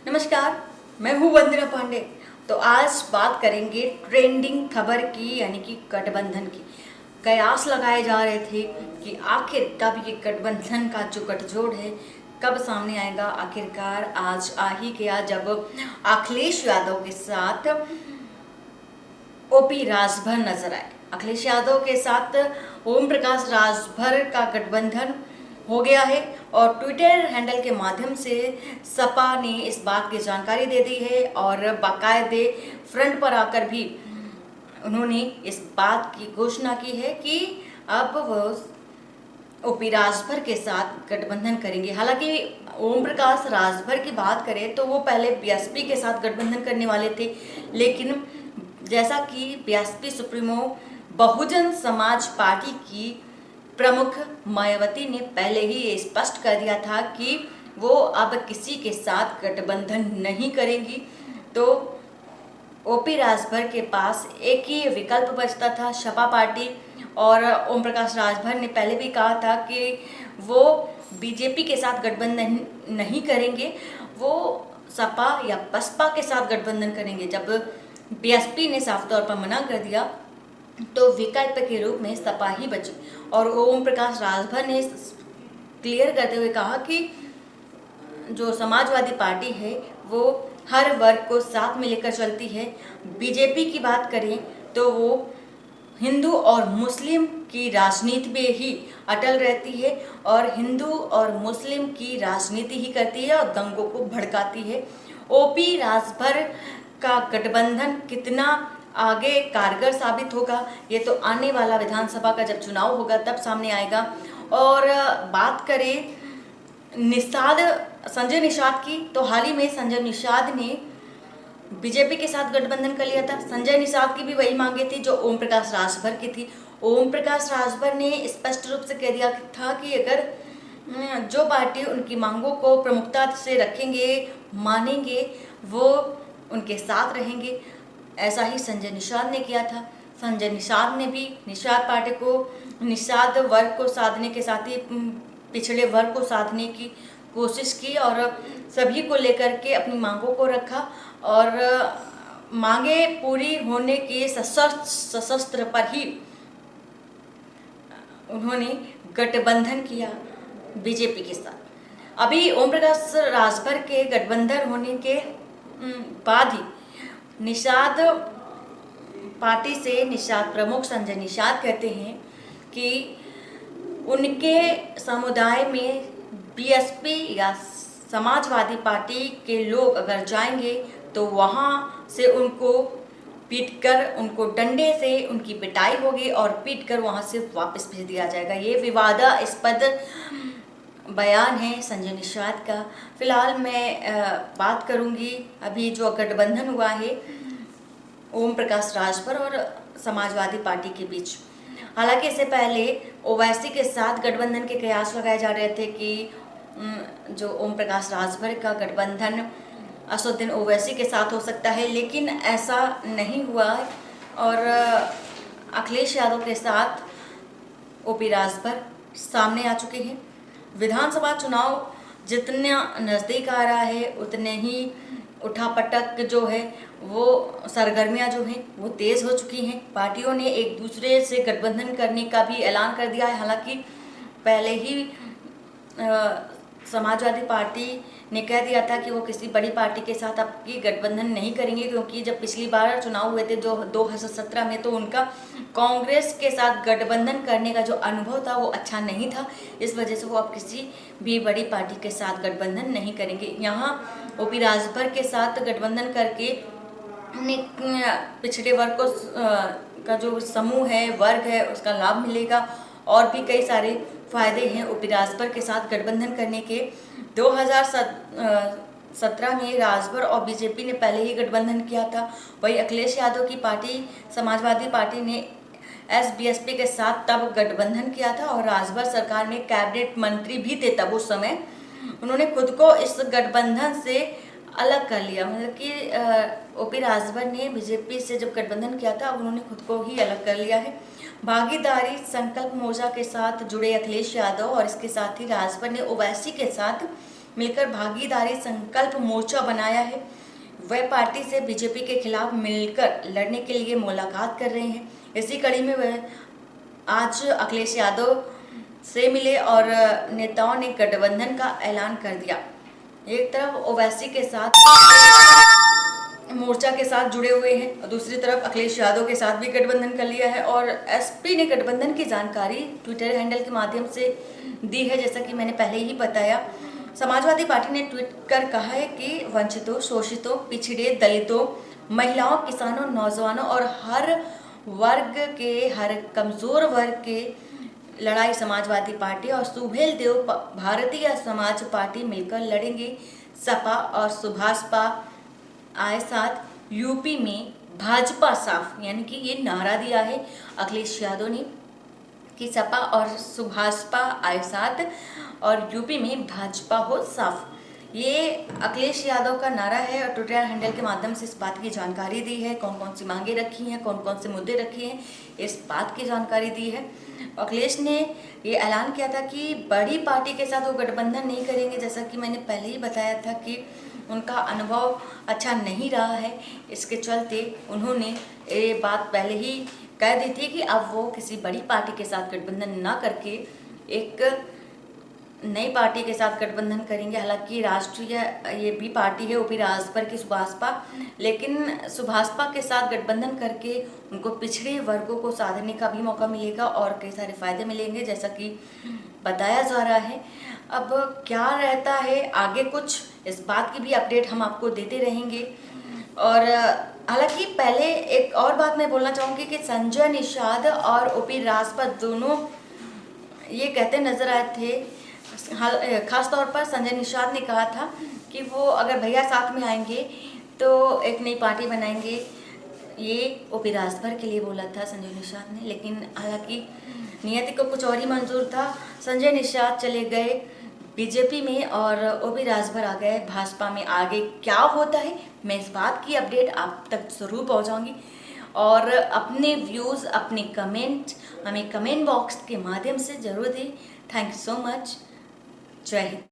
नमस्कार, मैं हूँ वंदना पांडे। तो आज बात करेंगे ट्रेंडिंग खबर की, यानी कि गठबंधन की। कयास लगाए जा रहे थे कि आखिर कब ये गठबंधन का जो गठजोड़ है कब सामने आएगा। आखिरकार आज आ ही गया, जब अखिलेश यादव के साथ ओपी राजभर नजर आए। अखिलेश यादव के साथ ओम प्रकाश राजभर का गठबंधन हो गया है और ट्विटर हैंडल के माध्यम से सपा ने इस बात की जानकारी दे दी है और बाकायदे फ्रंट पर आकर भी उन्होंने इस बात की घोषणा की है कि अब वो ओपी राजभर के साथ गठबंधन करेंगे। हालांकि ओम प्रकाश राजभर की बात करें तो वो पहले बीएसपी के साथ गठबंधन करने वाले थे, लेकिन जैसा कि BSP supremo Bahujan Samaj party की प्रमुख मायावती ने पहले ही ये स्पष्ट कर दिया था कि वो अब किसी के साथ गठबंधन नहीं करेंगी, तो ओपी राजभर के पास एक ही विकल्प बचता था, सपा पार्टी। और ओम प्रकाश राजभर ने पहले भी कहा था कि वो बीजेपी के साथ गठबंधन नहीं करेंगे, वो सपा या बसपा के साथ गठबंधन करेंगे। जब बीएसपी ने साफ तौर पर मना कर दिया तो विकल्प के रूप में सपा ही बची। और ओम प्रकाश राजभर ने क्लियर करते हुए कहा कि जो समाजवादी पार्टी है वो हर वर्ग को साथ में लेकर चलती है। बीजेपी की बात करें तो वो हिंदू और मुस्लिम की राजनीति में ही अटल रहती है और हिंदू और मुस्लिम की राजनीति ही करती है और दंगों को भड़काती है। ओपी राजभर का गठबंधन कितना आगे कारगर साबित होगा, ये तो आने वाला विधानसभा का जब चुनाव होगा तब सामने आएगा। और बात करें संजय निषाद की, तो हाल ही में संजय निषाद ने बीजेपी के साथ गठबंधन कर लिया था। संजय निषाद की भी वही मांगे थी जो ओम प्रकाश राजभर की थी। ओम प्रकाश राजभर ने स्पष्ट रूप से कह दिया था कि अगर जो पार्टी उनकी मांगों को प्रमुखता से रखेंगे, मानेंगे, वो उनके साथ रहेंगे। ऐसा ही संजय निषाद ने किया था। संजय निषाद ने भी निषाद पार्टी को, निषाद वर्ग को साधने के साथ ही पिछड़े वर्ग को साधने की कोशिश की और सभी को लेकर के अपनी मांगों को रखा और मांगे पूरी होने के सशस्त्र पर ही उन्होंने गठबंधन किया बीजेपी के साथ। अभी ओम प्रकाश राजभर के गठबंधन होने के बाद ही निषाद पार्टी से निषाद प्रमुख संजय निषाद कहते हैं कि उनके समुदाय में बीएसपी या समाजवादी पार्टी के लोग अगर जाएंगे तो वहाँ से उनको पीटकर, उनको डंडे से उनकी पिटाई होगी और पीटकर वहाँ से वापस भेज दिया जाएगा। ये विवादास्पद बयान है संजय निषाद का। फिलहाल मैं बात करूंगी अभी जो गठबंधन हुआ है ओम प्रकाश राजभर और समाजवादी पार्टी के बीच। हालांकि इससे पहले ओवैसी के साथ गठबंधन के कयास लगाए जा रहे थे कि जो ओम प्रकाश राजभर का गठबंधन असदुद्दीन ओवैसी के साथ हो सकता है, लेकिन ऐसा नहीं हुआ और अखिलेश यादव के साथ ओपी राजभर सामने आ चुके हैं। विधानसभा चुनाव जितना नज़दीक आ रहा है उतने ही उठापटक जो है वो सरगर्मियां जो हैं वो तेज़ हो चुकी हैं। पार्टियों ने एक दूसरे से गठबंधन करने का भी ऐलान कर दिया है। हालांकि पहले ही समाजवादी पार्टी ने कह दिया था कि वो किसी बड़ी पार्टी के साथ आपकी गठबंधन नहीं करेंगे, क्योंकि जब पिछली बार चुनाव हुए थे जो 2017 में, तो उनका कांग्रेस के साथ गठबंधन करने का जो अनुभव था वो अच्छा नहीं था। इस वजह से वो अब किसी भी बड़ी पार्टी के साथ गठबंधन नहीं करेंगे। यहाँ ओपी राजभर के साथ गठबंधन करके पिछड़े वर्ग को का जो समूह है, वर्ग है, उसका लाभ मिलेगा और भी कई सारे फायदे हैं ओपी राजभर के साथ गठबंधन करने के। 2017 में राजभर और बीजेपी ने पहले ही गठबंधन किया था। वही अखिलेश यादव की पार्टी समाजवादी पार्टी ने एसबीएसपी के साथ तब गठबंधन किया था और राजभर सरकार में कैबिनेट मंत्री भी थे तब उस समय। उन्होंने खुद को इस गठबंधन से अलग कर लिया, मतलब कि ओपी राजभर ने बीजेपी से जब गठबंधन किया था उन्होंने खुद को ही अलग कर लिया है। भागीदारी संकल्प मोर्चा के साथ जुड़े अखिलेश यादव और इसके साथ ही राजभर ने ओवैसी के साथ मिलकर भागीदारी संकल्प मोर्चा बनाया है। वह पार्टी से बीजेपी के खिलाफ मिलकर लड़ने के लिए मुलाकात कर रहे हैं। इसी कड़ी में वह आज अखिलेश यादव से मिले और नेताओं ने गठबंधन का ऐलान कर दिया। एक तरफ ओवैसी के साथ मोर्चा के साथ जुड़े हुए हैं और दूसरी तरफ अखिलेश यादव के साथ भी गठबंधन कर लिया है और एसपी ने गठबंधन की जानकारी ट्विटर हैंडल के माध्यम से दी है। जैसा कि मैंने पहले ही बताया, समाजवादी पार्टी ने ट्वीट कर कहा है कि वंचितों, शोषितों, पिछड़े, दलितों, महिलाओं, किसानों, नौजवानों और हर वर्ग के, हर कमजोर वर्ग के लड़ाई समाजवादी पार्टी और सुहेल देव भारतीय समाज पार्टी मिलकर लड़ेंगे। सपा और सुभाषपा आए साथ यूपी में भाजपा साफ, यानी कि ये नारा दिया है अखिलेश यादव ने कि सपा और सुभाषपा आए साथ और यूपी में भाजपा हो साफ। ये अखिलेश यादव का नारा है और ट्विटर हैंडल के माध्यम से इस बात की जानकारी दी है, कौन कौन सी मांगे रखी हैं, कौन कौन से मुद्दे रखे हैं, इस बात की जानकारी दी है। अखिलेश ने ये ऐलान किया था कि बड़ी पार्टी के साथ वो गठबंधन नहीं करेंगे। जैसा कि मैंने पहले ही बताया था कि उनका अनुभव अच्छा नहीं रहा है, इसके चलते उन्होंने ये बात पहले ही कह दी थी कि अब वो किसी बड़ी पार्टी के साथ गठबंधन ना करके एक नई पार्टी के साथ गठबंधन करेंगे। हालांकि राष्ट्रीय ये भी पार्टी है ओपी राजभर की सुभाषपा, लेकिन सुभाषपा के साथ गठबंधन करके उनको पिछड़े वर्गों को साधने का भी मौका मिलेगा और कई सारे फायदे मिलेंगे, जैसा कि बताया जा रहा है। अब क्या रहता है आगे, कुछ इस बात की भी अपडेट हम आपको देते रहेंगे। और हालांकि पहले एक और बात मैं बोलना चाहूँगी कि संजय निषाद और ओपी राजभर दोनों ये कहते नजर आए थे, खास तौर पर संजय निषाद ने कहा था कि वो अगर भैया साथ में आएंगे तो एक नई पार्टी बनाएंगे। ये ओपी राजभर के लिए बोला था संजय निषाद ने, लेकिन हालांकि नियति को कुछ और ही मंजूर था। संजय निषाद चले गए बीजेपी में और ओपी राजभर आ गए भाजपा में। आगे क्या होता है मैं इस बात की अपडेट आप तक ज़रूर पहुंचाऊंगी और अपने व्यूज़, अपने कमेंट हमें कमेंट बॉक्स के माध्यम से ज़रूर दें। Thank you so much. जय हिंद।